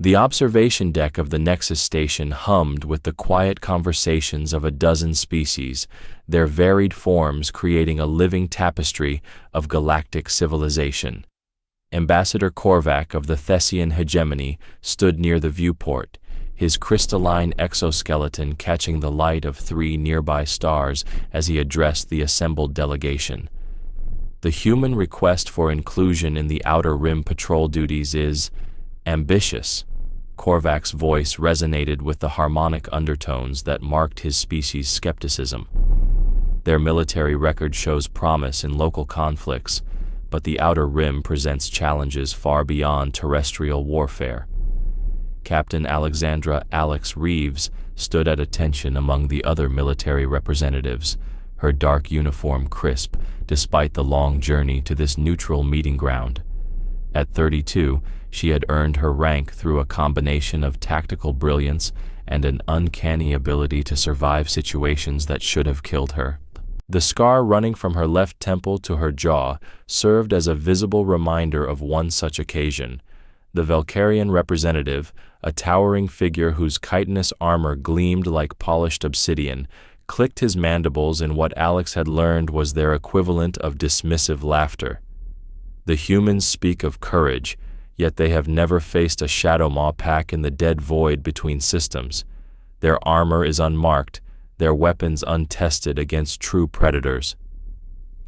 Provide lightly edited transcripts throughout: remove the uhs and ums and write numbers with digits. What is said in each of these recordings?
The observation deck of the Nexus station hummed with the quiet conversations of a dozen species, their varied forms creating a living tapestry of galactic civilization. Ambassador Korvac of the Thessian hegemony stood near the viewport, his crystalline exoskeleton catching the light of 3 nearby stars as he addressed the assembled delegation. The human request for inclusion in the Outer Rim patrol duties is ambitious. Korvac's voice resonated with the harmonic undertones that marked his species' skepticism. Their military record shows promise in local conflicts, but the Outer Rim presents challenges far beyond terrestrial warfare. Captain Alexandra Alex Reeves stood at attention among the other military representatives, her dark uniform crisp despite the long journey to this neutral meeting ground. At 32, she had earned her rank through a combination of tactical brilliance and an uncanny ability to survive situations that should have killed her. The scar running from her left temple to her jaw served as a visible reminder of one such occasion. The Valkyrian representative, a towering figure whose chitinous armor gleamed like polished obsidian, clicked his mandibles in what Alex had learned was their equivalent of dismissive laughter. The humans speak of courage, yet they have never faced a shadow maw pack in the dead void between systems. Their armor is unmarked, their weapons untested against true predators.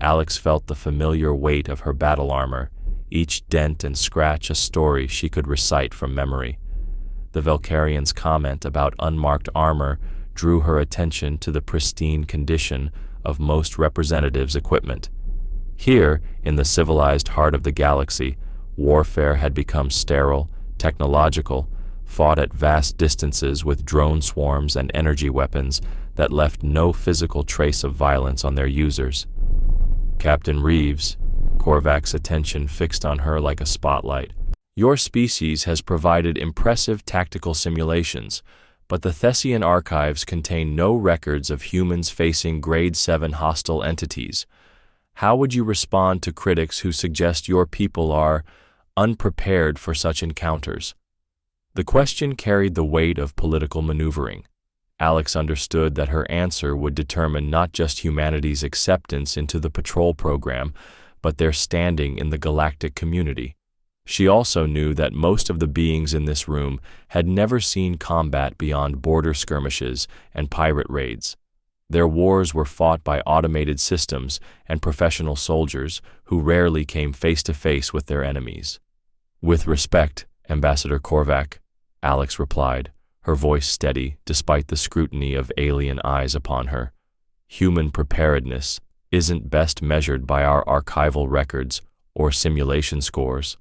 Alex felt the familiar weight of her battle armor, each dent and scratch a story she could recite from memory. The Valkyrian's comment about unmarked armor drew her attention to the pristine condition of most representatives' equipment. Here, in the civilized heart of the galaxy, warfare had become sterile, technological, fought at vast distances with drone swarms and energy weapons that left no physical trace of violence on their users. Captain Reeves, Korvac's attention fixed on her like a spotlight. Your species has provided impressive tactical simulations, but the Thessian archives contain no records of humans facing Grade 7 hostile entities. How would you respond to critics who suggest your people are unprepared for such encounters? The question carried the weight of political maneuvering. Alex understood that her answer would determine not just humanity's acceptance into the patrol program, but their standing in the galactic community. She also knew that most of the beings in this room had never seen combat beyond border skirmishes and pirate raids. Their wars were fought by automated systems and professional soldiers who rarely came face to face with their enemies. With respect, Ambassador Korvac, Alex replied, her voice steady despite the scrutiny of alien eyes upon her. Human preparedness isn't best measured by our archival records or simulation scores.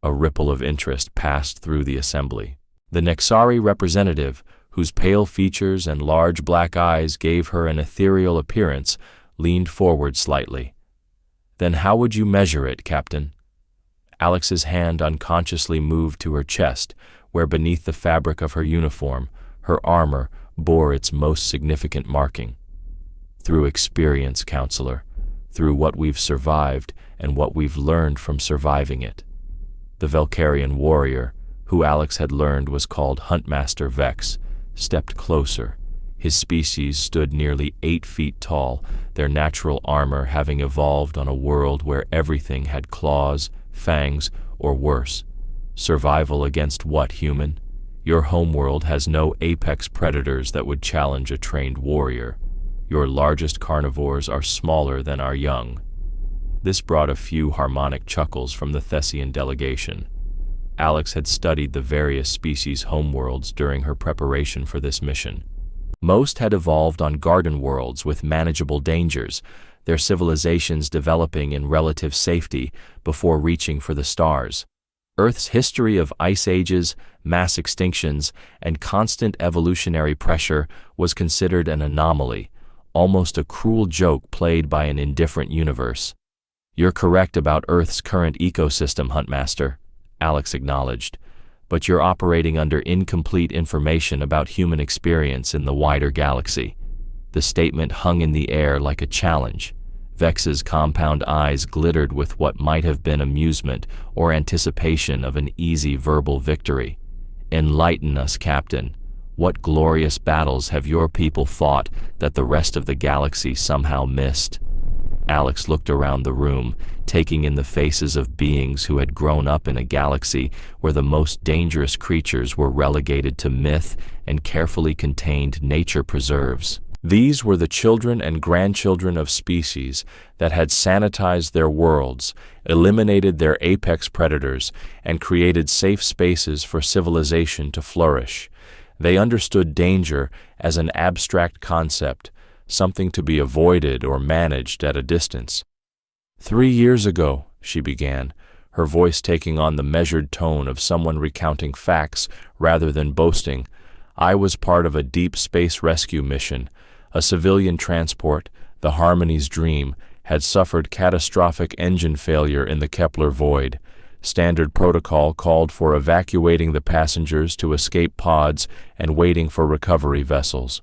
A ripple of interest passed through the assembly. The Nexari representative, whose pale features and large black eyes gave her an ethereal appearance, leaned forward slightly. Then how would you measure it, Captain? Alex's hand unconsciously moved to her chest, where beneath the fabric of her uniform, her armor bore its most significant marking. Through experience, counselor, through what we've survived and what we've learned from surviving it. The Valkyrian warrior, who Alex had learned was called Huntmaster Vex, stepped closer. His species stood nearly 8 feet tall, their natural armor having evolved on a world where everything had claws, fangs, or worse. Survival against what, human? Your homeworld has no apex predators that would challenge a trained warrior. Your largest carnivores are smaller than our young. This brought a few harmonic chuckles from the Thessian delegation. Alex had studied the various species' homeworlds during her preparation for this mission. Most had evolved on garden worlds with manageable dangers, their civilizations developing in relative safety before reaching for the stars. Earth's history of ice ages, mass extinctions, and constant evolutionary pressure was considered an anomaly, almost a cruel joke played by an indifferent universe. You're correct about Earth's current ecosystem, Huntmaster, Alex acknowledged, but you're operating under incomplete information about human experience in the wider galaxy. The statement hung in the air like a challenge. Vex's compound eyes glittered with what might have been amusement or anticipation of an easy verbal victory. Enlighten us, Captain. What glorious battles have your people fought that the rest of the galaxy somehow missed? Alex looked around the room, taking in the faces of beings who had grown up in a galaxy where the most dangerous creatures were relegated to myth and carefully contained nature preserves. These were the children and grandchildren of species that had sanitized their worlds, eliminated their apex predators, and created safe spaces for civilization to flourish. They understood danger as an abstract concept, something to be avoided or managed at a distance. 3 years ago, she began, her voice taking on the measured tone of someone recounting facts rather than boasting, I was part of a deep space rescue mission. A civilian transport, the Harmony's Dream, had suffered catastrophic engine failure in the Kepler void. Standard protocol called for evacuating the passengers to escape pods and waiting for recovery vessels.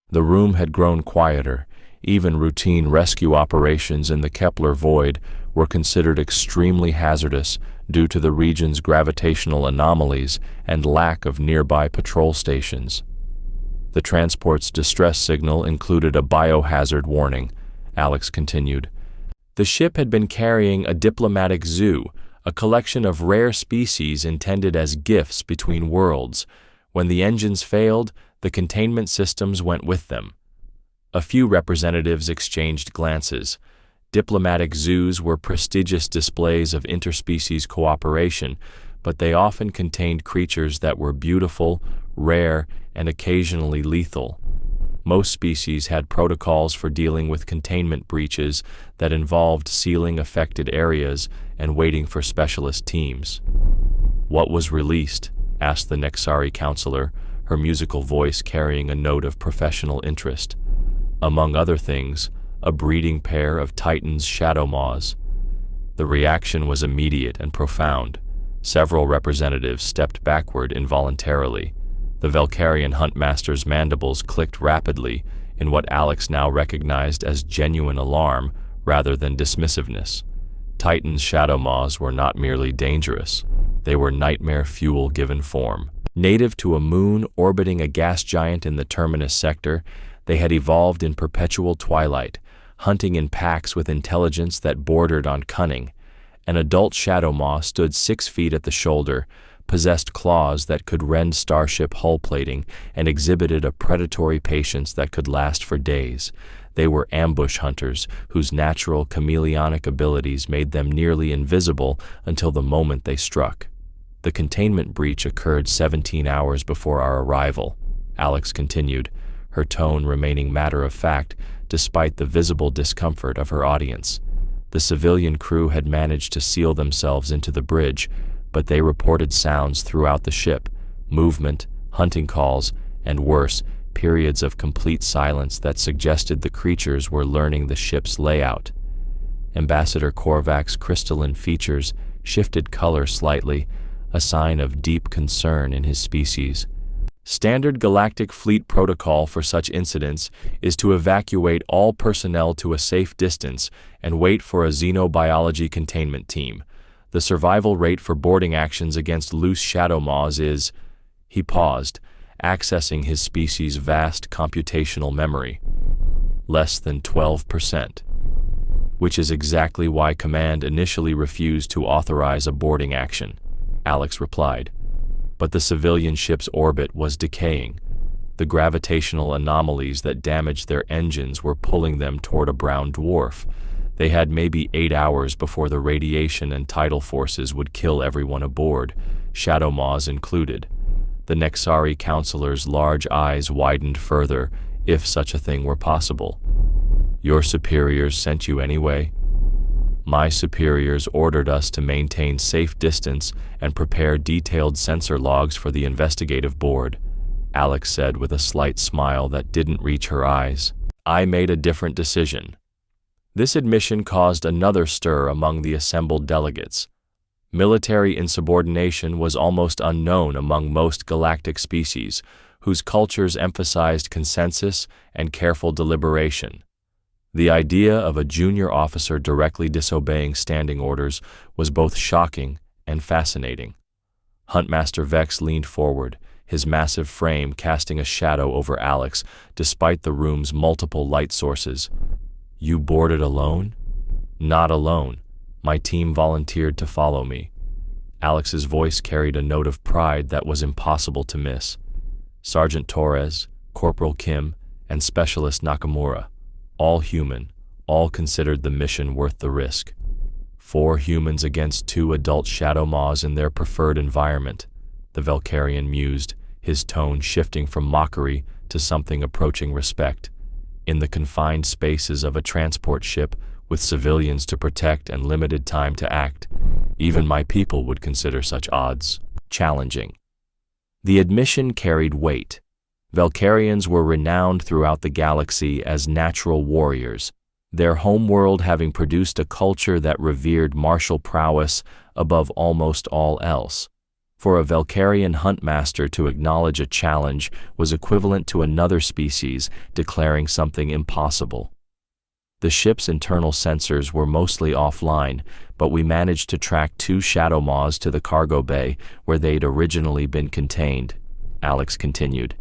The room had grown quieter. Even routine rescue operations in the Kepler void were considered extremely hazardous due to the region's gravitational anomalies and lack of nearby patrol stations. The transport's distress signal included a biohazard warning, Alex continued. The ship had been carrying a diplomatic zoo, a collection of rare species intended as gifts between worlds. When the engines failed, the containment systems went with them. A few representatives exchanged glances. Diplomatic zoos were prestigious displays of interspecies cooperation, but they often contained creatures that were beautiful, rare, and occasionally lethal. Most species had protocols for dealing with containment breaches that involved sealing affected areas and waiting for specialist teams. What was released? Asked the Nexari counselor, her musical voice carrying a note of professional interest. Among other things, a breeding pair of Titan's shadow maws. The reaction was immediate and profound. Several representatives stepped backward involuntarily. The Valkyrian huntmaster's mandibles clicked rapidly in what Alex now recognized as genuine alarm rather than dismissiveness. Titan's shadow maws were not merely dangerous. They were nightmare fuel given form. Native to a moon orbiting a gas giant in the Terminus sector, they had evolved in perpetual twilight, hunting in packs with intelligence that bordered on cunning. An adult shadow maw stood 6 feet at the shoulder, possessed claws that could rend starship hull plating, and exhibited a predatory patience that could last for days. They were ambush hunters whose natural chameleonic abilities made them nearly invisible until the moment they struck. The containment breach occurred 17 hours before our arrival, Alex continued, her tone remaining matter-of-fact despite the visible discomfort of her audience. The civilian crew had managed to seal themselves into the bridge, but they reported sounds throughout the ship, movement, hunting calls, and worse, periods of complete silence that suggested the creatures were learning the ship's layout. Ambassador Korvac's crystalline features shifted color slightly, a sign of deep concern in his species. Standard Galactic Fleet protocol for such incidents is to evacuate all personnel to a safe distance and wait for a xenobiology containment team. The survival rate for boarding actions against loose shadow maws is... He paused, accessing his species' vast computational memory. Less than 12%. Which is exactly why Command initially refused to authorize a boarding action, Alex replied. But the civilian ship's orbit was decaying. The gravitational anomalies that damaged their engines were pulling them toward a brown dwarf. They had maybe 8 hours before the radiation and tidal forces would kill everyone aboard, shadow maws included. The Nexari counselor's large eyes widened further, if such a thing were possible. Your superiors sent you anyway? My superiors ordered us to maintain safe distance and prepare detailed sensor logs for the investigative board, Alex said with a slight smile that didn't reach her eyes. I made a different decision. This admission caused another stir among the assembled delegates. Military insubordination was almost unknown among most galactic species, whose cultures emphasized consensus and careful deliberation. The idea of a junior officer directly disobeying standing orders was both shocking and fascinating. Huntmaster Vex leaned forward, his massive frame casting a shadow over Alex despite the room's multiple light sources. "You boarded alone?" "Not alone. My team volunteered to follow me." Alex's voice carried a note of pride that was impossible to miss. Sergeant Torres, Corporal Kim, and Specialist Nakamura, all human, all considered the mission worth the risk. 4 humans against 2 adult shadow maws in their preferred environment, the Valkyrian mused, his tone shifting from mockery to something approaching respect. In the confined spaces of a transport ship with civilians to protect and limited time to act, even my people would consider such odds challenging. The admission carried weight. Valkyrians were renowned throughout the galaxy as natural warriors, their homeworld having produced a culture that revered martial prowess above almost all else. For a Valkyrian huntmaster to acknowledge a challenge was equivalent to another species declaring something impossible. The ship's internal sensors were mostly offline, but we managed to track 2 shadow maws to the cargo bay where they'd originally been contained. Alex continued.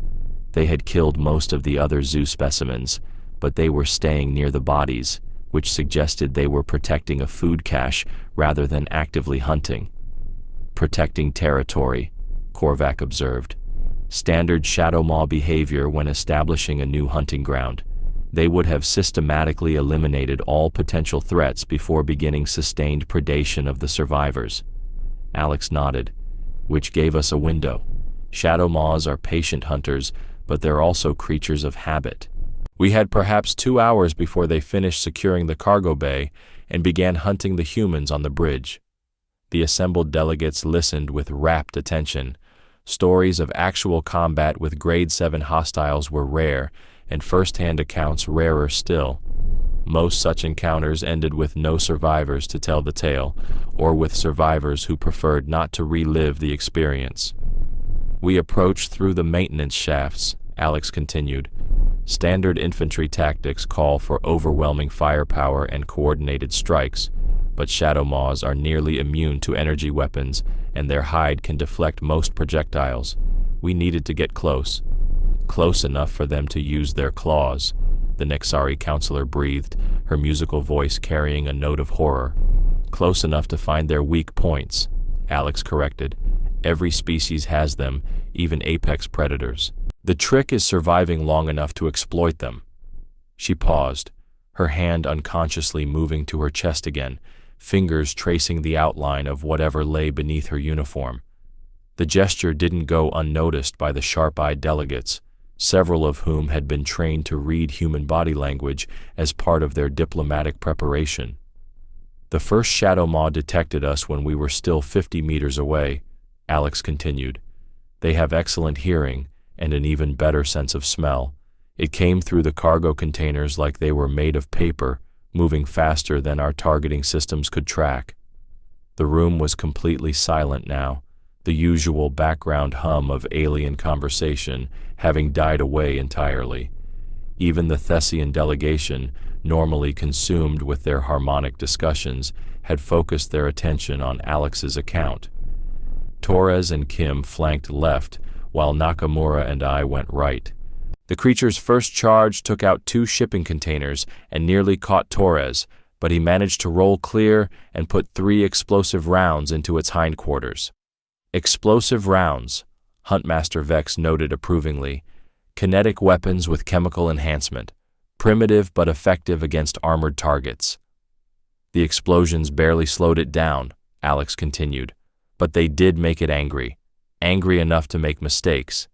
They had killed most of the other zoo specimens, but they were staying near the bodies, which suggested they were protecting a food cache rather than actively hunting. "Protecting territory," Korvac observed. "Standard shadow maw behavior when establishing a new hunting ground. They would have systematically eliminated all potential threats before beginning sustained predation of the survivors." Alex nodded, which gave us a window. Shadow maws are patient hunters, but they're also creatures of habit. We had perhaps 2 hours before they finished securing the cargo bay and began hunting the humans on the bridge. The assembled delegates listened with rapt attention. Stories of actual combat with Grade 7 hostiles were rare, and first-hand accounts rarer still. Most such encounters ended with no survivors to tell the tale, or with survivors who preferred not to relive the experience. "We approached through the maintenance shafts," Alex continued. "Standard infantry tactics call for overwhelming firepower and coordinated strikes, but shadow maws are nearly immune to energy weapons, and their hide can deflect most projectiles. We needed to get close enough for them to use their claws," the Nexari counselor breathed, her musical voice carrying a note of horror. "Close enough to find their weak points," Alex corrected. "Every species has them, even apex predators. The trick is surviving long enough to exploit them." She paused, her hand unconsciously moving to her chest again, fingers tracing the outline of whatever lay beneath her uniform. The gesture didn't go unnoticed by the sharp-eyed delegates, several of whom had been trained to read human body language as part of their diplomatic preparation. "The first shadow maw detected us when we were still 50 meters away," Alex continued. "They have excellent hearing and an even better sense of smell. It came through the cargo containers like they were made of paper, moving faster than our targeting systems could track." The room was completely silent now, the usual background hum of alien conversation having died away entirely. Even the Thessian delegation, normally consumed with their harmonic discussions, had focused their attention on Alex's account. Torres and Kim flanked left, while Nakamura and I went right. The creature's first charge took out 2 shipping containers and nearly caught Torres, but he managed to roll clear and put 3 explosive rounds into its hindquarters. "Explosive rounds," Huntmaster Vex noted approvingly. "Kinetic weapons with chemical enhancement. Primitive but effective against armored targets." "The explosions barely slowed it down," Alex continued, "but they did make it angry enough to make mistakes."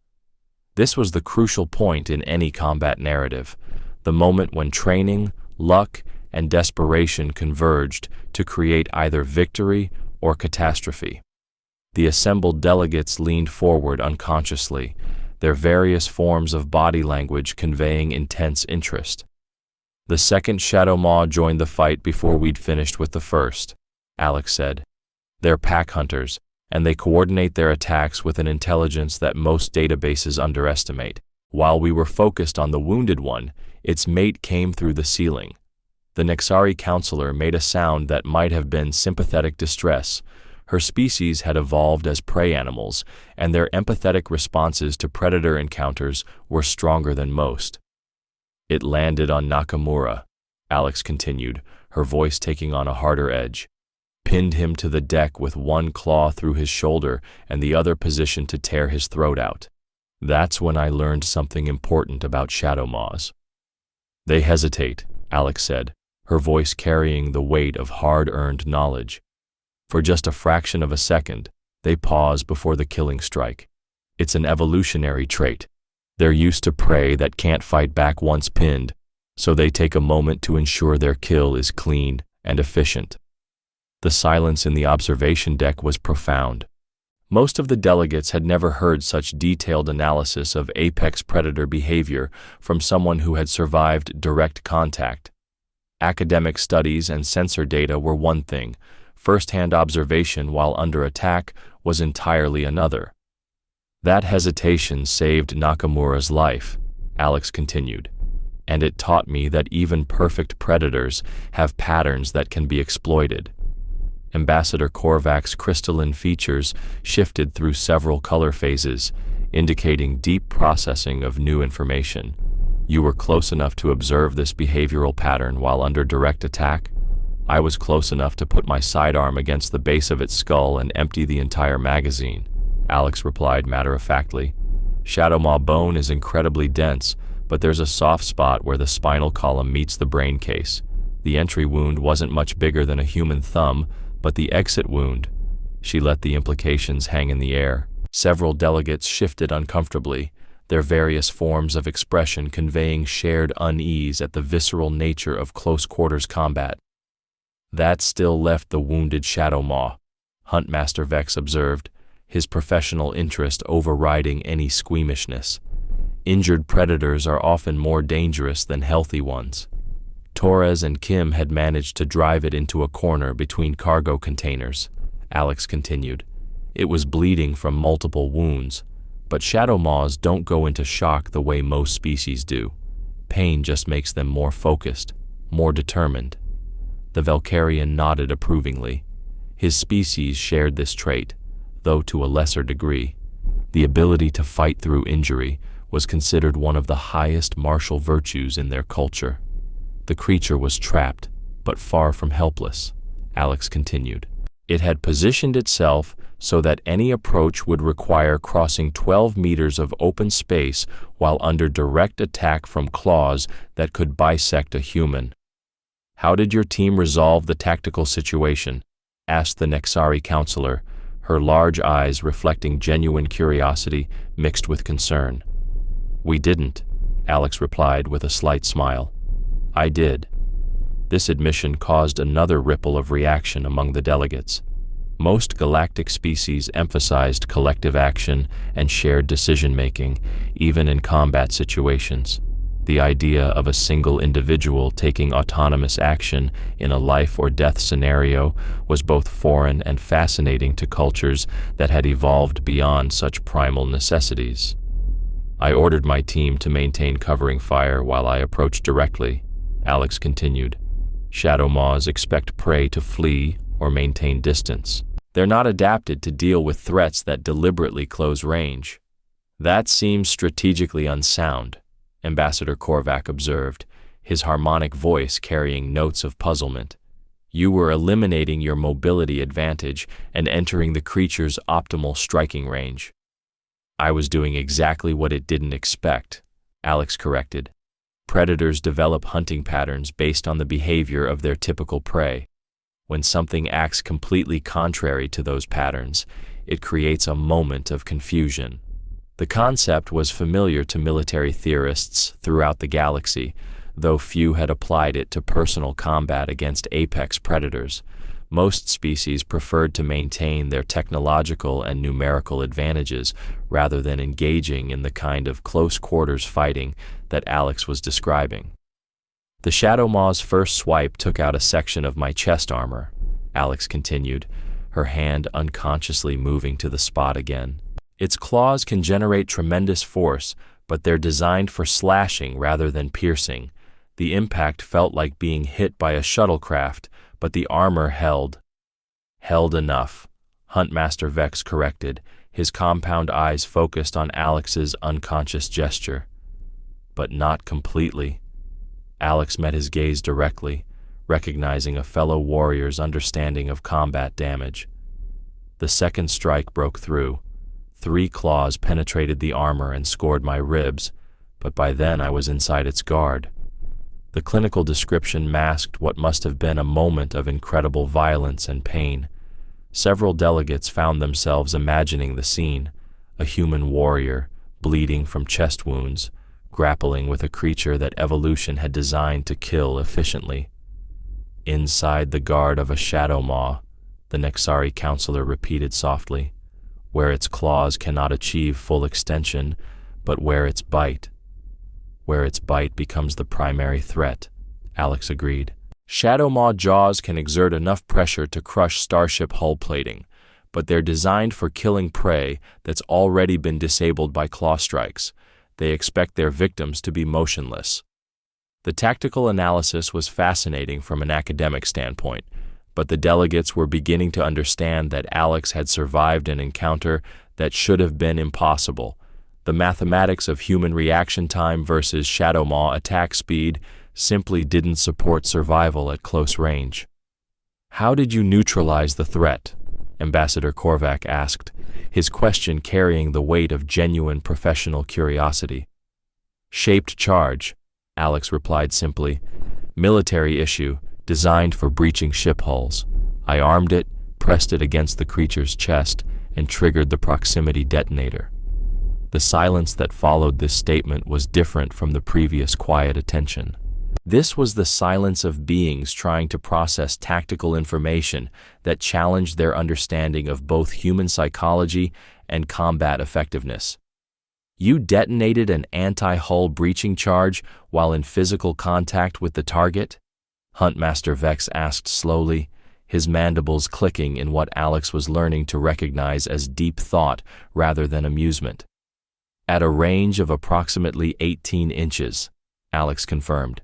This was the crucial point in any combat narrative, the moment when training, luck, and desperation converged to create either victory or catastrophe. The assembled delegates leaned forward unconsciously, their various forms of body language conveying intense interest. "The second shadow maw joined the fight before we'd finished with the first," Alex said. "They're pack hunters, and they coordinate their attacks with an intelligence that most databases underestimate. While we were focused on the wounded one, its mate came through the ceiling." The Nexari counselor made a sound that might have been sympathetic distress, Her species had evolved as prey animals, and their empathetic responses to predator encounters were stronger than most. It landed on Nakamura, Alex continued, her voice taking on a harder edge. Pinned him to the deck with one claw through his shoulder and the other positioned to tear his throat out. That's when I learned something important about shadow maws. They hesitate, Alex said, her voice carrying the weight of hard-earned knowledge. For just a fraction of a second, they pause before the killing strike. It's an evolutionary trait. They're used to prey that can't fight back once pinned, so they take a moment to ensure their kill is clean and efficient. The silence in the observation deck was profound. Most of the delegates had never heard such detailed analysis of apex predator behavior from someone who had survived direct contact. Academic studies and sensor data were one thing. First-hand observation while under attack was entirely another. That hesitation saved Nakamura's life, Alex continued, and it taught me that even perfect predators have patterns that can be exploited. Ambassador Korvac's crystalline features shifted through several color phases, indicating deep processing of new information. You were close enough to observe this behavioral pattern while under direct attack? I was close enough to put my sidearm against the base of its skull and empty the entire magazine, Alex replied matter-of-factly. Shadowmaw bone is incredibly dense, but there's a soft spot where the spinal column meets the brain case. The entry wound wasn't much bigger than a human thumb, but the exit wound. She let the implications hang in the air. Several delegates shifted uncomfortably, their various forms of expression conveying shared unease at the visceral nature of close-quarters combat. That still left the wounded Shadowmaw, Huntmaster Vex observed, his professional interest overriding any squeamishness. Injured predators are often more dangerous than healthy ones. Torres and Kim had managed to drive it into a corner between cargo containers, Alex continued. It was bleeding from multiple wounds, but Shadowmaws don't go into shock the way most species do. Pain just makes them more focused, more determined. The Valkyrian nodded approvingly. His species shared this trait, though to a lesser degree. The ability to fight through injury was considered one of the highest martial virtues in their culture. The creature was trapped, but far from helpless, Alex continued. It had positioned itself so that any approach would require crossing 12 meters of open space while under direct attack from claws that could bisect a human. How did your team resolve the tactical situation? Asked the Nexari counselor, her large eyes reflecting genuine curiosity mixed with concern. We didn't, Alex replied with a slight smile. I did. This admission caused another ripple of reaction among the delegates. Most galactic species emphasized collective action and shared decision-making, even in combat situations. The idea of a single individual taking autonomous action in a life-or-death scenario was both foreign and fascinating to cultures that had evolved beyond such primal necessities. I ordered my team to maintain covering fire while I approached directly, Alex continued. Shadowmaws expect prey to flee or maintain distance. They're not adapted to deal with threats that deliberately close range. That seems strategically unsound, Ambassador Korvac observed, his harmonic voice carrying notes of puzzlement. You were eliminating your mobility advantage and entering the creature's optimal striking range. I was doing exactly what it didn't expect, Alex corrected. Predators develop hunting patterns based on the behavior of their typical prey. When something acts completely contrary to those patterns, it creates a moment of confusion. The concept was familiar to military theorists throughout the galaxy, though few had applied it to personal combat against apex predators. Most species preferred to maintain their technological and numerical advantages rather than engaging in the kind of close-quarters fighting that Alex was describing. The Shadowmaw's first swipe took out a section of my chest armor, Alex continued, her hand unconsciously moving to the spot again. Its claws can generate tremendous force, but they're designed for slashing rather than piercing. The impact felt like being hit by a shuttlecraft, but the armor held enough. Huntmaster Vex corrected, his compound eyes focused on Alex's unconscious gesture. But not completely. Alex met his gaze directly, recognizing a fellow warrior's understanding of combat damage. The second strike broke through. 3 claws penetrated the armor and scored my ribs, but by then I was inside its guard. The clinical description masked what must have been a moment of incredible violence and pain. Several delegates found themselves imagining the scene, a human warrior, bleeding from chest wounds, grappling with a creature that evolution had designed to kill efficiently. Inside the guard of a shadow maw, the Nexari counselor repeated softly, where its claws cannot achieve full extension, but where its bite becomes the primary threat, Alex agreed. Shadow maw jaws can exert enough pressure to crush starship hull plating, but they're designed for killing prey that's already been disabled by claw strikes. They expect their victims to be motionless. The tactical analysis was fascinating from an academic standpoint, but the delegates were beginning to understand that Alex had survived an encounter that should have been impossible. The mathematics of human reaction time versus shadow maw attack speed simply didn't support survival at close range. "How did you neutralize the threat?" Ambassador Korvac asked, his question carrying the weight of genuine professional curiosity. "Shaped charge," Alex replied simply. "Military issue, designed for breaching ship hulls. I armed it, pressed it against the creature's chest, and triggered the proximity detonator." The silence that followed this statement was different from the previous quiet attention. This was the silence of beings trying to process tactical information that challenged their understanding of both human psychology and combat effectiveness. "You detonated an anti-hull breaching charge while in physical contact with the target?" Huntmaster Vex asked slowly, his mandibles clicking in what Alex was learning to recognize as deep thought rather than amusement. "At a range of approximately 18 inches, Alex confirmed.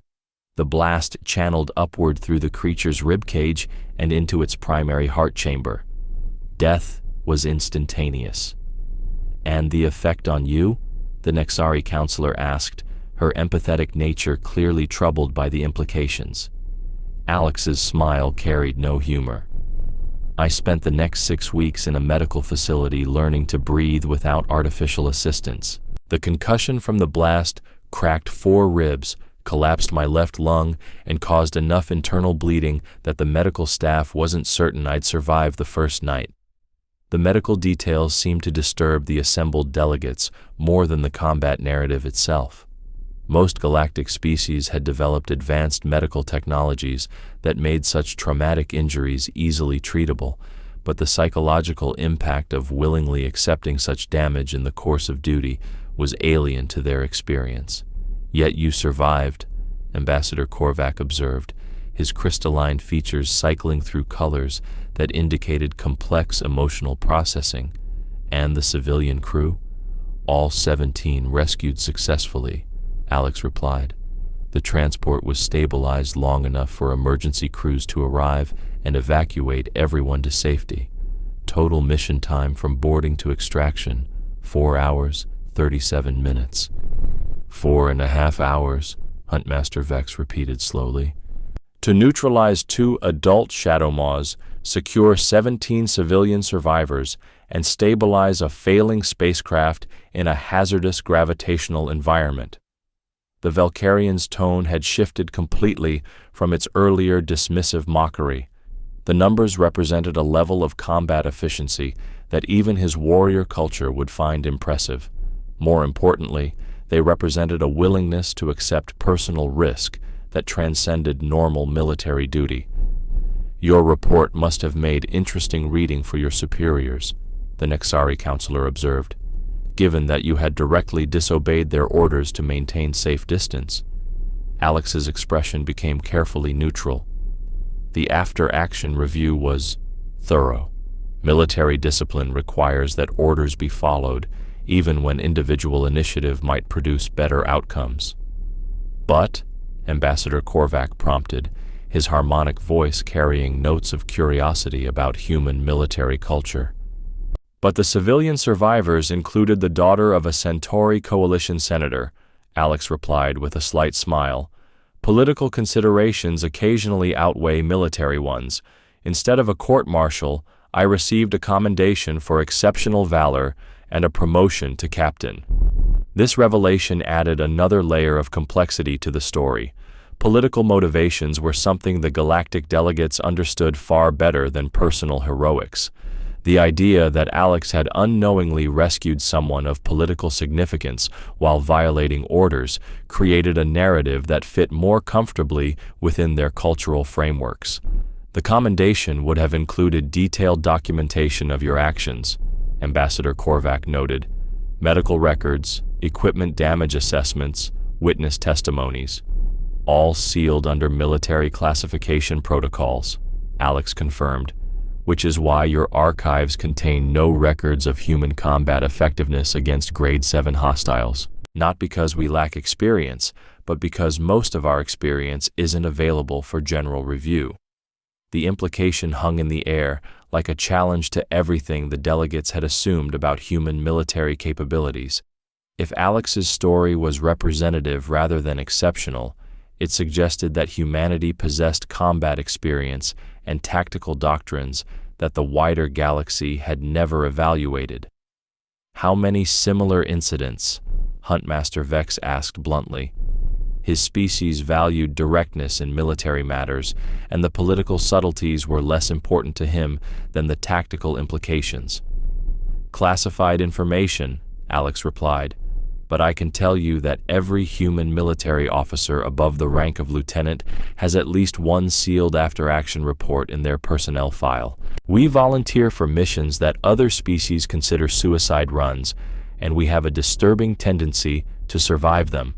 The blast channeled upward through the creature's ribcage and into its primary heart chamber. Death was instantaneous. "And the effect on you?" the Nexari counselor asked, her empathetic nature clearly troubled by the implications. Alex's smile carried no humor. "I spent the next 6 weeks in a medical facility learning to breathe without artificial assistance. The concussion from the blast cracked 4 ribs, collapsed my left lung, and caused enough internal bleeding that the medical staff wasn't certain I'd survive the first night." The medical details seemed to disturb the assembled delegates more than the combat narrative itself. Most galactic species had developed advanced medical technologies that made such traumatic injuries easily treatable, but the psychological impact of willingly accepting such damage in the course of duty was alien to their experience. "Yet you survived," Ambassador Korvac observed, his crystalline features cycling through colors that indicated complex emotional processing. "And the civilian crew?" "All 17 rescued successfully," Alex replied. "The transport was stabilized long enough for emergency crews to arrive and evacuate everyone to safety. Total mission time from boarding to extraction, 4 hours, 37 minutes. 4.5 hours, Huntmaster Vex repeated slowly. "To neutralize 2 adult shadow maws, secure 17 civilian survivors, and stabilize a failing spacecraft in a hazardous gravitational environment." The Valkyrian's tone had shifted completely from its earlier dismissive mockery. The numbers represented a level of combat efficiency that even his warrior culture would find impressive. More importantly, they represented a willingness to accept personal risk that transcended normal military duty. "Your report must have made interesting reading for your superiors," the Nexari counselor observed, "given that you had directly disobeyed their orders to maintain safe distance." Alex's expression became carefully neutral. The after-action review was thorough. Military discipline requires that orders be followed, even when individual initiative might produce better outcomes. "But," Ambassador Korvac prompted, his harmonic voice carrying notes of curiosity about human military culture, But the civilian survivors included the daughter of a Centauri Coalition senator, Alex replied with a slight smile. Political considerations occasionally outweigh military ones. Instead of a court-martial, I received a commendation for exceptional valor and a promotion to captain. This revelation added another layer of complexity to the story. Political motivations were something the galactic delegates understood far better than personal heroics. The idea that Alex had unknowingly rescued someone of political significance while violating orders created a narrative that fit more comfortably within their cultural frameworks. The commendation would have included detailed documentation of your actions, Ambassador Korvac noted, medical records, equipment damage assessments, witness testimonies, all sealed under military classification protocols, Alex confirmed, which is why your archives contain no records of human combat effectiveness against Grade 7 hostiles. Not because we lack experience, but because most of our experience isn't available for general review. The implication hung in the air, like a challenge to everything the delegates had assumed about human military capabilities. If Alex's story was representative rather than exceptional, it suggested that humanity possessed combat experience and tactical doctrines that the wider galaxy had never evaluated. How many similar incidents? Huntmaster Vex asked bluntly. His species valued directness in military matters, and the political subtleties were less important to him than the tactical implications. Classified information, Alex replied, but I can tell you that every human military officer above the rank of lieutenant has at least one sealed after-action report in their personnel file. We volunteer for missions that other species consider suicide runs, and we have a disturbing tendency to survive them.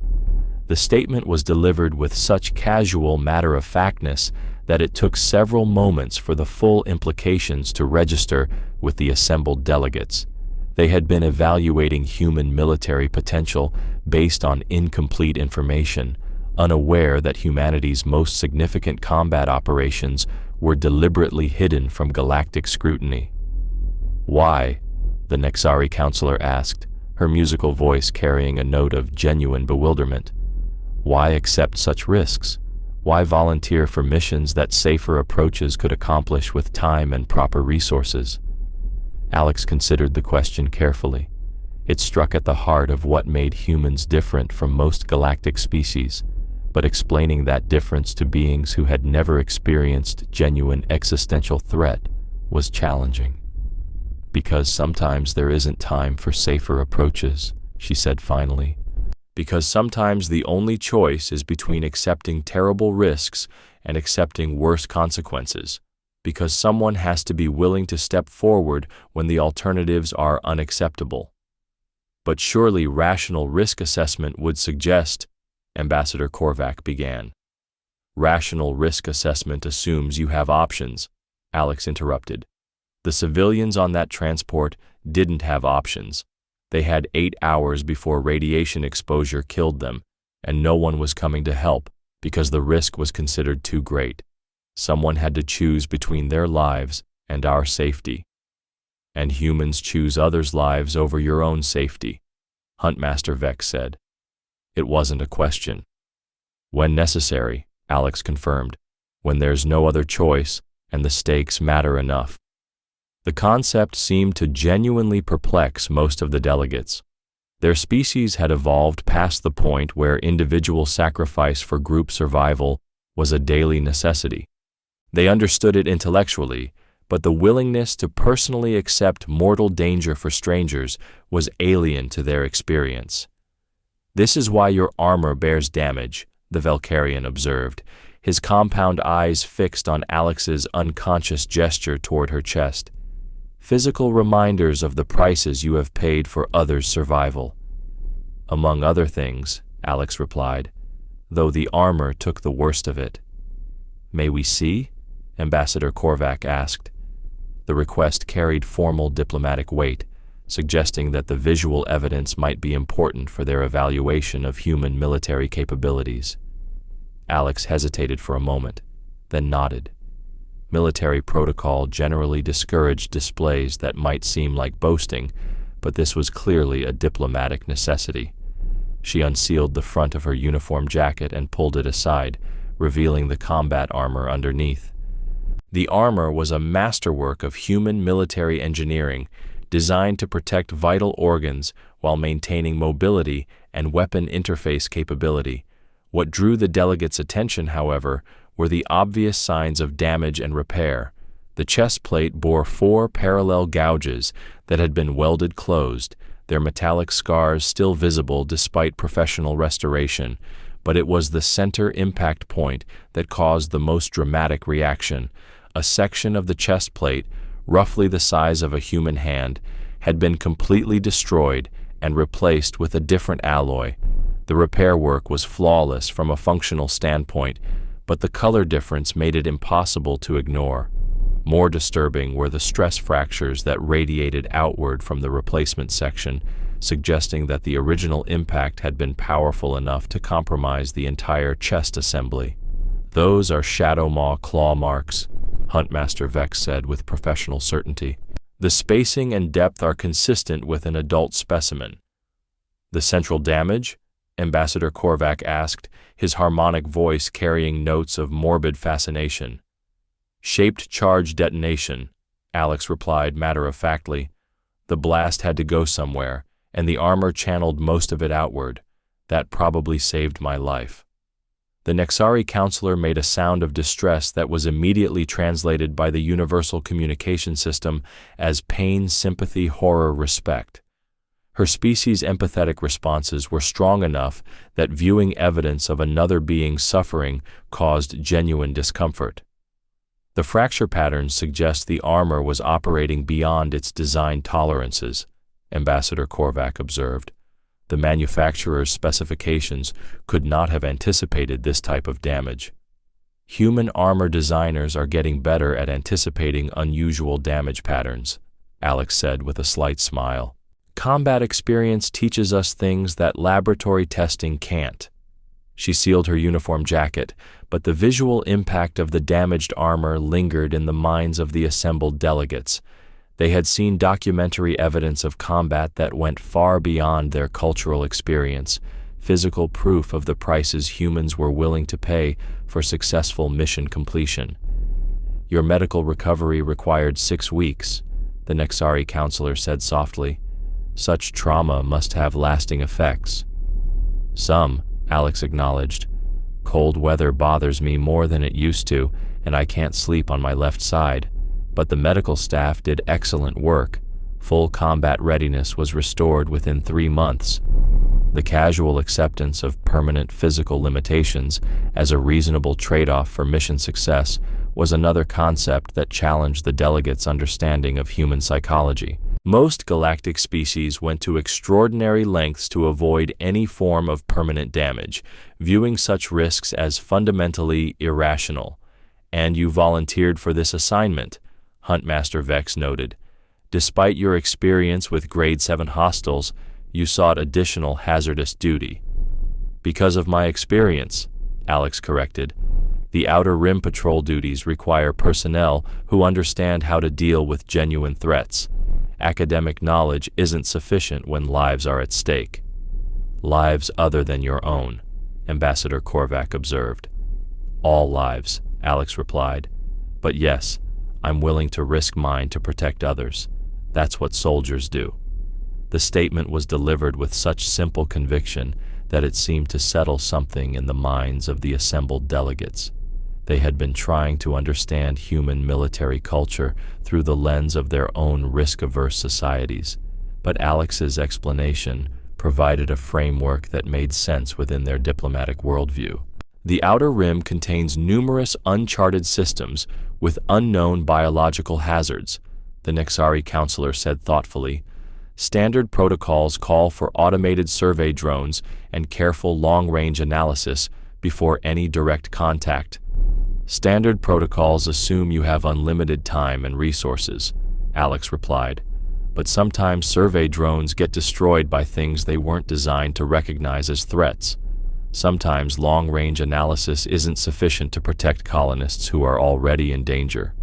The statement was delivered with such casual matter-of-factness that it took several moments for the full implications to register with the assembled delegates. They had been evaluating human military potential based on incomplete information, unaware that humanity's most significant combat operations were deliberately hidden from galactic scrutiny. Why? The Nexari counselor asked, her musical voice carrying a note of genuine bewilderment. Why accept such risks? Why volunteer for missions that safer approaches could accomplish with time and proper resources? Alex considered the question carefully. It struck at the heart of what made humans different from most galactic species, but explaining that difference to beings who had never experienced genuine existential threat was challenging. Because sometimes there isn't time for safer approaches, she said finally. Because sometimes the only choice is between accepting terrible risks and accepting worse consequences. Because someone has to be willing to step forward when the alternatives are unacceptable. But surely rational risk assessment would suggest, Ambassador Korvac began. Rational risk assessment assumes you have options, Alex interrupted. The civilians on that transport didn't have options. They had 8 hours before radiation exposure killed them, and no one was coming to help because the risk was considered too great. Someone had to choose between their lives and our safety. And humans choose others' lives over your own safety, Huntmaster Vex said. It wasn't a question. When necessary, Alex confirmed, when there's no other choice and the stakes matter enough. The concept seemed to genuinely perplex most of the delegates. Their species had evolved past the point where individual sacrifice for group survival was a daily necessity. They understood it intellectually, but the willingness to personally accept mortal danger for strangers was alien to their experience. This is why your armor bears damage, the Valkyrian observed, his compound eyes fixed on Alex's unconscious gesture toward her chest. Physical reminders of the prices you have paid for others' survival. Among other things, Alex replied, though the armor took the worst of it. May we see? Ambassador Korvac asked. The request carried formal diplomatic weight, suggesting that the visual evidence might be important for their evaluation of human military capabilities. Alex hesitated for a moment, then nodded. Military protocol generally discouraged displays that might seem like boasting, but this was clearly a diplomatic necessity. She unsealed the front of her uniform jacket and pulled it aside, revealing the combat armor underneath. The armor was a masterwork of human military engineering, designed to protect vital organs while maintaining mobility and weapon interface capability. What drew the delegates' attention, however, were the obvious signs of damage and repair. The chest plate bore 4 parallel gouges that had been welded closed, their metallic scars still visible despite professional restoration, but it was the center impact point that caused the most dramatic reaction. A section of the chest plate, roughly the size of a human hand, had been completely destroyed and replaced with a different alloy. The repair work was flawless from a functional standpoint, but the color difference made it impossible to ignore. More disturbing were the stress fractures that radiated outward from the replacement section, suggesting that the original impact had been powerful enough to compromise the entire chest assembly. "Those are Shadow Maw claw marks," Huntmaster Vex said with professional certainty. "The spacing and depth are consistent with an adult specimen." "The central damage?" Ambassador Korvac asked, his harmonic voice carrying notes of morbid fascination. "Shaped charge detonation," Alex replied matter-of-factly. "The blast had to go somewhere, and the armor channeled most of it outward. That probably saved my life." The Nexari counselor made a sound of distress that was immediately translated by the universal communication system as pain, sympathy, horror, respect. Her species' empathetic responses were strong enough that viewing evidence of another being's suffering caused genuine discomfort. "The fracture patterns suggest the armor was operating beyond its design tolerances," Ambassador Korvac observed. "The manufacturer's specifications could not have anticipated this type of damage." "Human armor designers are getting better at anticipating unusual damage patterns," Alex said with a slight smile. "Combat experience teaches us things that laboratory testing can't." She sealed her uniform jacket, but the visual impact of the damaged armor lingered in the minds of the assembled delegates. They had seen documentary evidence of combat that went far beyond their cultural experience, physical proof of the prices humans were willing to pay for successful mission completion. "Your medical recovery required 6 weeks, the Nexari counselor said softly. "Such trauma must have lasting effects." "Some," Alex acknowledged. "Cold weather bothers me more than it used to, and I can't sleep on my left side. But the medical staff did excellent work. Full combat readiness was restored within 3 months." The casual acceptance of permanent physical limitations as a reasonable trade-off for mission success was another concept that challenged the delegates' understanding of human psychology. Most galactic species went to extraordinary lengths to avoid any form of permanent damage, viewing such risks as fundamentally irrational. "And you volunteered for this assignment," Huntmaster Vex noted. "Despite your experience with Grade 7 hostiles, you sought additional hazardous duty." "Because of my experience," Alex corrected. "The Outer Rim patrol duties require personnel who understand how to deal with genuine threats. Academic knowledge isn't sufficient when lives are at stake." "Lives other than your own," Ambassador Korvac observed. "All lives," Alex replied. "But yes, I'm willing to risk mine to protect others. That's what soldiers do." The statement was delivered with such simple conviction that it seemed to settle something in the minds of the assembled delegates. They had been trying to understand human military culture through the lens of their own risk-averse societies, but Alex's explanation provided a framework that made sense within their diplomatic worldview. "The Outer Rim contains numerous uncharted systems with unknown biological hazards," the Nexari counselor said thoughtfully. "Standard protocols call for automated survey drones and careful long-range analysis before any direct contact." "Standard protocols assume you have unlimited time and resources," Alex replied. "But sometimes survey drones get destroyed by things they weren't designed to recognize as threats. Sometimes long-range analysis isn't sufficient to protect colonists who are already in danger."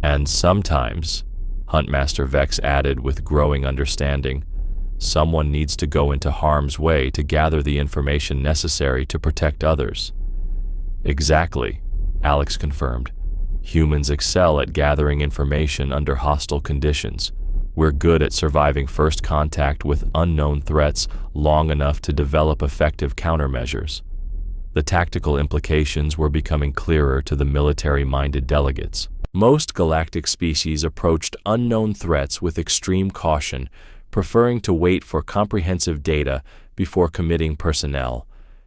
And sometimes, Huntmaster Vex added with growing understanding, someone needs to go into harm's way to gather the information necessary to protect others. Exactly, Alex confirmed. Humans excel at gathering information under hostile conditions. We're good at surviving first contact with unknown threats long enough to develop effective countermeasures. The tactical implications were becoming clearer to the military-minded delegates. Most galactic species approached unknown threats with extreme caution, preferring to wait for comprehensive data before committing personnel.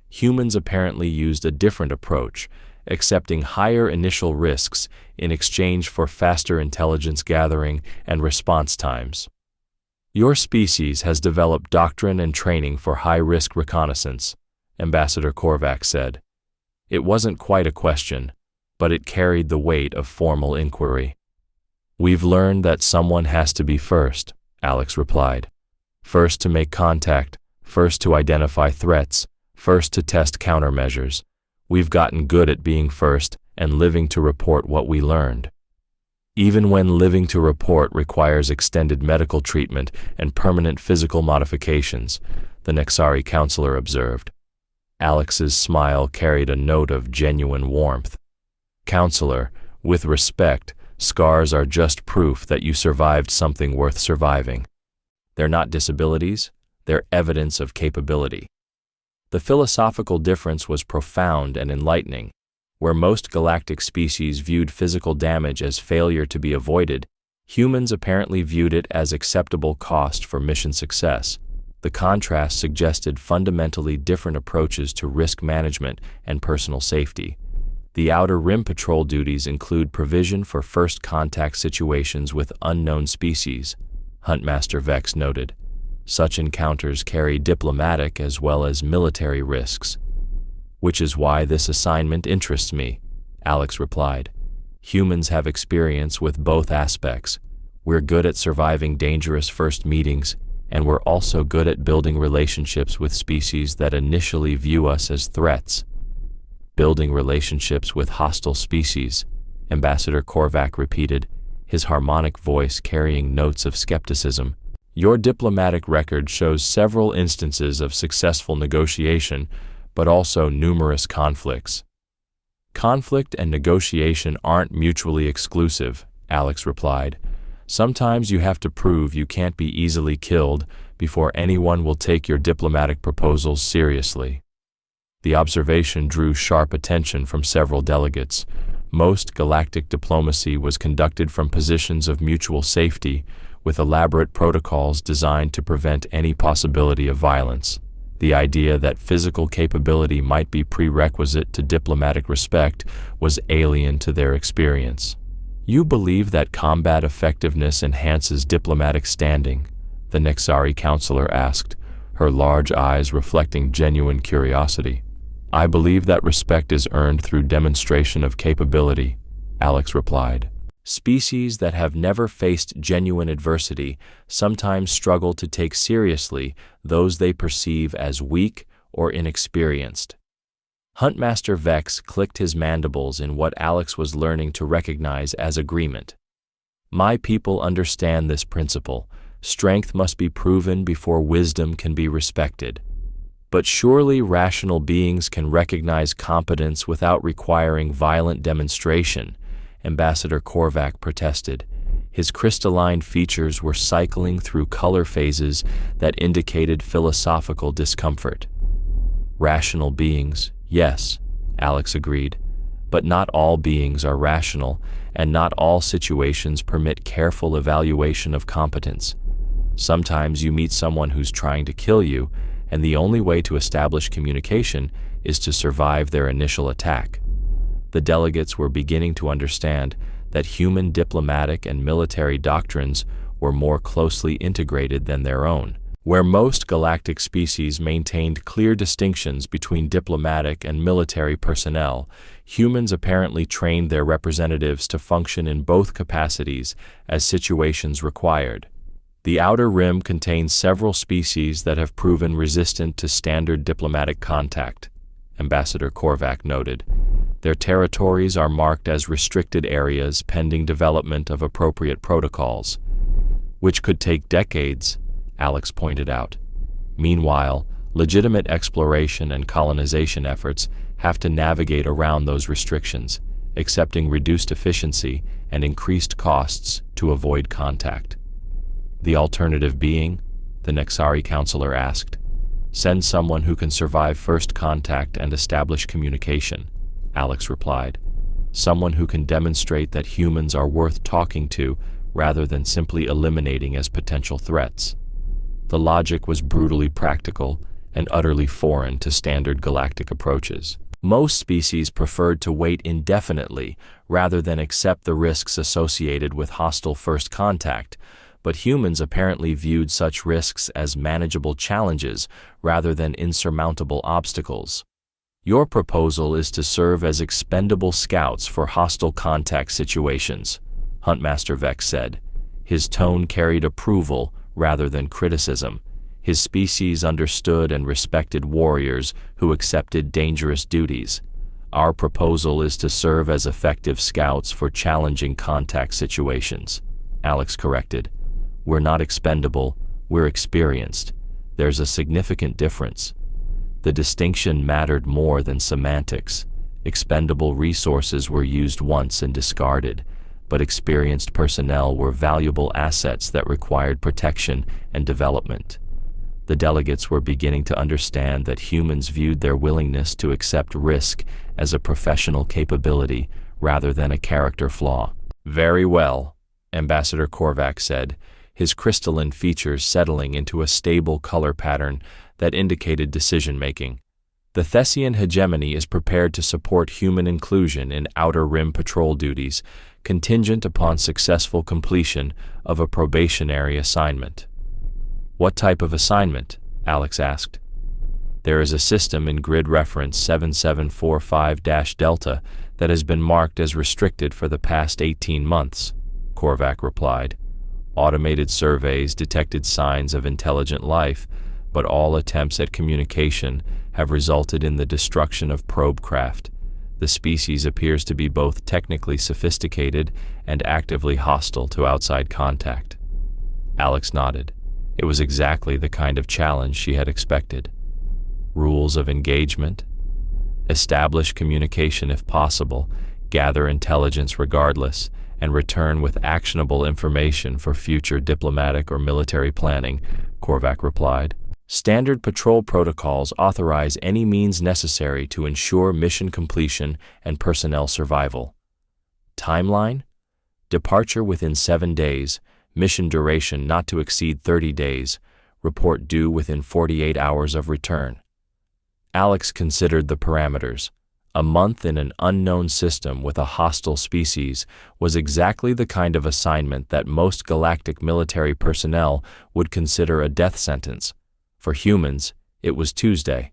Humans apparently used a different approach, accepting higher initial risks in exchange for faster intelligence gathering and response times. Your species has developed doctrine and training for high-risk reconnaissance, Ambassador Korvac said. It wasn't quite a question, but it carried the weight of formal inquiry. We've learned that someone has to be first, Alex replied. First to make contact, first to identify threats, first to test countermeasures. We've gotten good at being first and living to report what we learned. Even when living to report requires extended medical treatment and permanent physical modifications, the Nexari counselor observed. Alex's smile carried a note of genuine warmth. Counselor, with respect, scars are just proof that you survived something worth surviving. They're not disabilities, they're evidence of capability. The philosophical difference was profound and enlightening. Where most galactic species viewed physical damage as failure to be avoided, humans apparently viewed it as acceptable cost for mission success. The contrast suggested fundamentally different approaches to risk management and personal safety. The Outer Rim patrol duties include provision for first contact situations with unknown species, Huntmaster Vex noted. Such encounters carry diplomatic as well as military risks. Which is why this assignment interests me, Alex replied. Humans have experience with both aspects. We're good at surviving dangerous first meetings, and we're also good at building relationships with species that initially view us as threats. Building relationships with hostile species, Ambassador Korvac repeated, his harmonic voice carrying notes of skepticism. Your diplomatic record shows several instances of successful negotiation, but also numerous conflicts. Conflict and negotiation aren't mutually exclusive, Alex replied. Sometimes you have to prove you can't be easily killed before anyone will take your diplomatic proposals seriously. The observation drew sharp attention from several delegates. Most galactic diplomacy was conducted from positions of mutual safety, with elaborate protocols designed to prevent any possibility of violence. The idea that physical capability might be prerequisite to diplomatic respect was alien to their experience. You believe that combat effectiveness enhances diplomatic standing? The Nexari counselor asked, her large eyes reflecting genuine curiosity. I believe that respect is earned through demonstration of capability, Alex replied. Species that have never faced genuine adversity sometimes struggle to take seriously those they perceive as weak or inexperienced. Huntmaster Vex clicked his mandibles in what Alex was learning to recognize as agreement. My people understand this principle. Strength must be proven before wisdom can be respected. But surely rational beings can recognize competence without requiring violent demonstration, Ambassador Korvac protested. His crystalline features were cycling through color phases that indicated philosophical discomfort. Rational beings, yes, Alex agreed, but not all beings are rational, and not all situations permit careful evaluation of competence. Sometimes you meet someone who's trying to kill you, and the only way to establish communication is to survive their initial attack. The delegates were beginning to understand that human diplomatic and military doctrines were more closely integrated than their own. Where most galactic species maintained clear distinctions between diplomatic and military personnel, humans apparently trained their representatives to function in both capacities as situations required. The Outer Rim contains several species that have proven resistant to standard diplomatic contact, Ambassador Korvac noted. Their territories are marked as restricted areas pending development of appropriate protocols, which could take decades, Alex pointed out. Meanwhile, legitimate exploration and colonization efforts have to navigate around those restrictions, accepting reduced efficiency and increased costs to avoid contact. The alternative being, the Nexari counselor asked, send someone who can survive first contact and establish communication, Alex replied. Someone who can demonstrate that humans are worth talking to rather than simply eliminating as potential threats. The logic was brutally practical and utterly foreign to standard galactic approaches. Most species preferred to wait indefinitely rather than accept the risks associated with hostile first contact, but humans apparently viewed such risks as manageable challenges rather than insurmountable obstacles. Your proposal is to serve as expendable scouts for hostile contact situations, Huntmaster Vex said. His tone carried approval rather than criticism. His species understood and respected warriors who accepted dangerous duties. Our proposal is to serve as effective scouts for challenging contact situations, Alex corrected. We're not expendable, we're experienced. There's a significant difference. The distinction mattered more than semantics. Expendable resources were used once and discarded, but experienced personnel were valuable assets that required protection and development. The delegates were beginning to understand that humans viewed their willingness to accept risk as a professional capability rather than a character flaw. Very well, Ambassador Korvac said, his crystalline features settling into a stable color pattern that indicated decision-making. The Thessian hegemony is prepared to support human inclusion in Outer Rim patrol duties, contingent upon successful completion of a probationary assignment. What type of assignment? Alex asked. There is a system in grid reference 7745-Delta that has been marked as restricted for the past 18 months, Korvac replied. Automated surveys detected signs of intelligent life, but all attempts at communication have resulted in the destruction of probe craft. The species appears to be both technically sophisticated and actively hostile to outside contact. Alex nodded. It was exactly the kind of challenge she had expected. Rules of engagement: establish communication if possible, gather intelligence regardless, and return with actionable information for future diplomatic or military planning, Korvac replied. Standard patrol protocols authorize any means necessary to ensure mission completion and personnel survival. Timeline: departure within 7 days, mission duration not to exceed 30 days, report due within 48 hours of return. Alex considered the parameters. A month in an unknown system with a hostile species was exactly the kind of assignment that most galactic military personnel would consider a death sentence. For humans, it was Tuesday.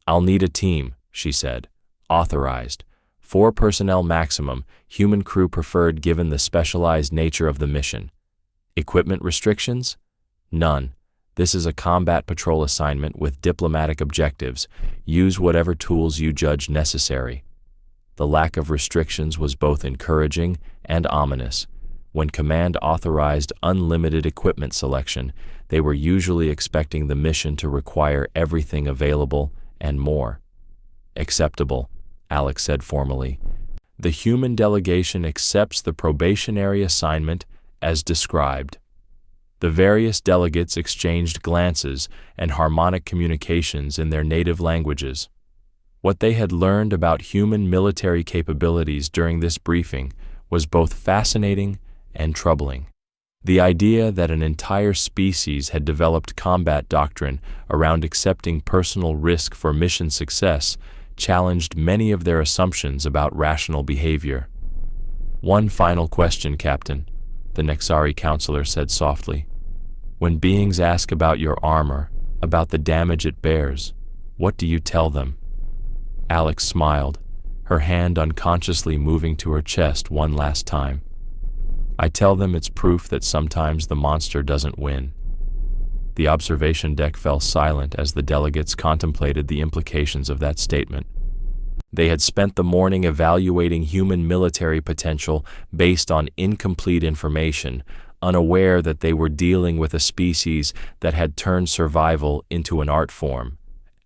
I'll need a team, she said. Authorized. 4 personnel maximum, human crew preferred given the specialized nature of the mission. Equipment restrictions? None. This is a combat patrol assignment with diplomatic objectives. Use whatever tools you judge necessary. The lack of restrictions was both encouraging and ominous. When command authorized unlimited equipment selection, they were usually expecting the mission to require everything available and more. Acceptable, Alex said formally. The human delegation accepts the probationary assignment as described. The various delegates exchanged glances and harmonic communications in their native languages. What they had learned about human military capabilities during this briefing was both fascinating and troubling. The idea that an entire species had developed combat doctrine around accepting personal risk for mission success challenged many of their assumptions about rational behavior. One final question, Captain, the Nexari counselor said softly. When beings ask about your armor, about the damage it bears, what do you tell them? Alex smiled, her hand unconsciously moving to her chest one last time. I tell them it's proof that sometimes the monster doesn't win. The observation deck fell silent as the delegates contemplated the implications of that statement. They had spent the morning evaluating human military potential based on incomplete information, unaware that they were dealing with a species that had turned survival into an art form.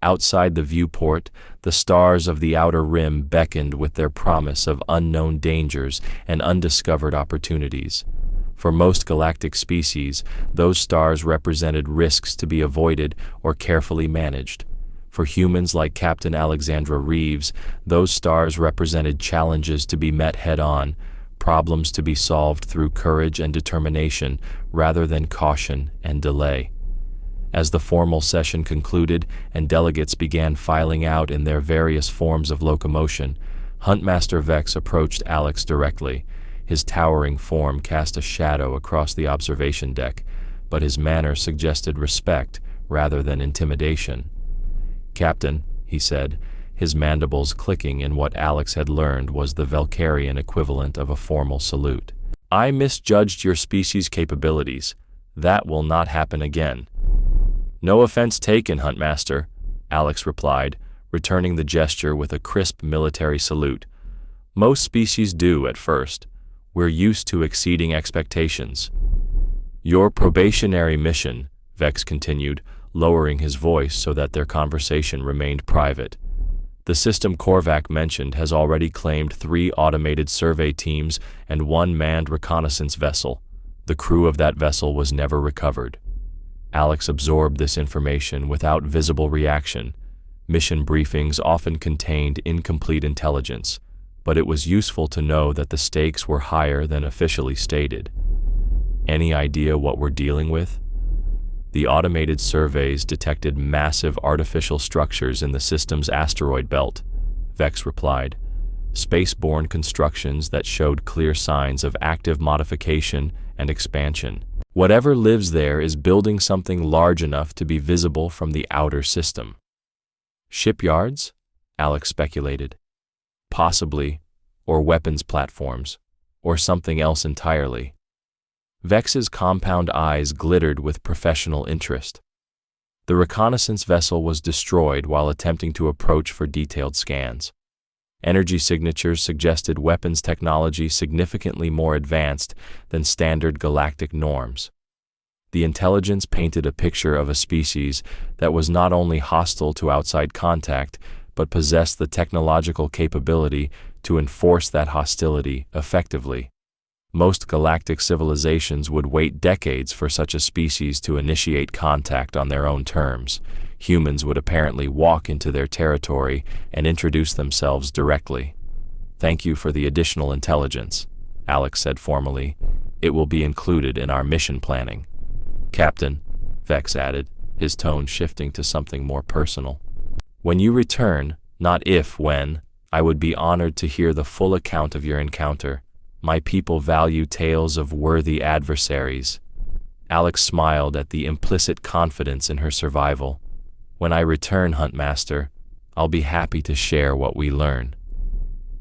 Outside the viewport, the stars of the outer rim beckoned with their promise of unknown dangers and undiscovered opportunities. For most galactic species, those stars represented risks to be avoided or carefully managed. For humans like Captain Alexandra Reeves, those stars represented challenges to be met head-on, problems to be solved through courage and determination rather than caution and delay. As the formal session concluded and delegates began filing out in their various forms of locomotion, Huntmaster Vex approached Alex directly. His towering form cast a shadow across the observation deck, but his manner suggested respect rather than intimidation. "Captain," he said, his mandibles clicking in what Alex had learned was the Valkyrian equivalent of a formal salute. "I misjudged your species' capabilities. That will not happen again." "No offense taken, Huntmaster," Alex replied, returning the gesture with a crisp military salute. "Most species do at first. We're used to exceeding expectations." "Your probationary mission," Vex continued, lowering his voice so that their conversation remained private. "The system Korvac mentioned has already claimed 3 automated survey teams and 1 manned reconnaissance vessel. The crew of that vessel was never recovered." Alex absorbed this information without visible reaction. Mission briefings often contained incomplete intelligence, but it was useful to know that the stakes were higher than officially stated. "Any idea what we're dealing with?" The automated surveys detected massive artificial structures in the system's asteroid belt, Vex replied. Spaceborne constructions that showed clear signs of active modification and expansion. Whatever lives there is building something large enough to be visible from the outer system. "Shipyards?" Alex speculated. "Possibly, or weapons platforms, or something else entirely." Vex's compound eyes glittered with professional interest. The reconnaissance vessel was destroyed while attempting to approach for detailed scans. Energy signatures suggested weapons technology significantly more advanced than standard galactic norms. The intelligence painted a picture of a species that was not only hostile to outside contact, but possessed the technological capability to enforce that hostility effectively. Most galactic civilizations would wait decades for such a species to initiate contact on their own terms. Humans would apparently walk into their territory and introduce themselves directly. "Thank you for the additional intelligence," Alex said formally. "It will be included in our mission planning." "Captain," Vex added, his tone shifting to something more personal. "When you return, not if, when, I would be honored to hear the full account of your encounter. My people value tales of worthy adversaries." Alex smiled at the implicit confidence in her survival. "When I return, Huntmaster, I'll be happy to share what we learn."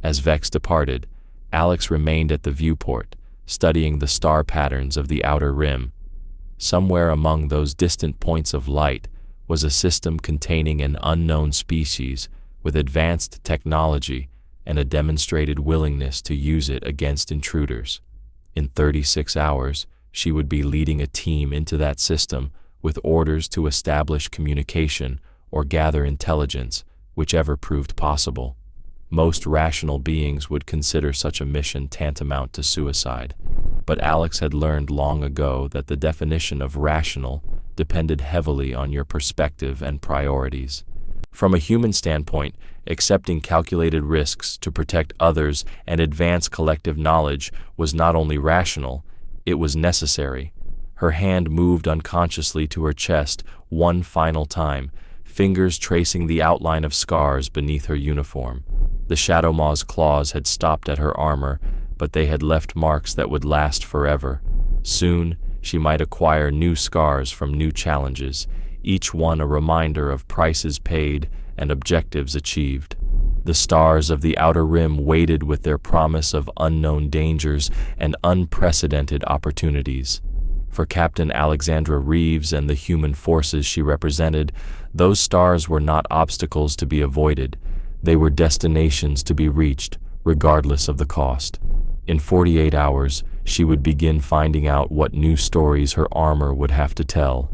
As Vex departed, Alex remained at the viewport, studying the star patterns of the outer rim. Somewhere among those distant points of light was a system containing an unknown species with advanced technology and a demonstrated willingness to use it against intruders. In 36 hours, she would be leading a team into that system with orders to establish communication or gather intelligence, whichever proved possible. Most rational beings would consider such a mission tantamount to suicide, but Alex had learned long ago that the definition of rational depended heavily on your perspective and priorities. From a human standpoint, accepting calculated risks to protect others and advance collective knowledge was not only rational, it was necessary. Her hand moved unconsciously to her chest one final time, fingers tracing the outline of scars beneath her uniform. The Shadow Maw's claws had stopped at her armor, but they had left marks that would last forever. Soon, she might acquire new scars from new challenges, each one a reminder of prices paid and objectives achieved. The stars of the outer rim waited with their promise of unknown dangers and unprecedented opportunities. For Captain Alexandra Reeves and the human forces she represented, those stars were not obstacles to be avoided. They were destinations to be reached, regardless of the cost. In 48 hours, she would begin finding out what new stories her armor would have to tell.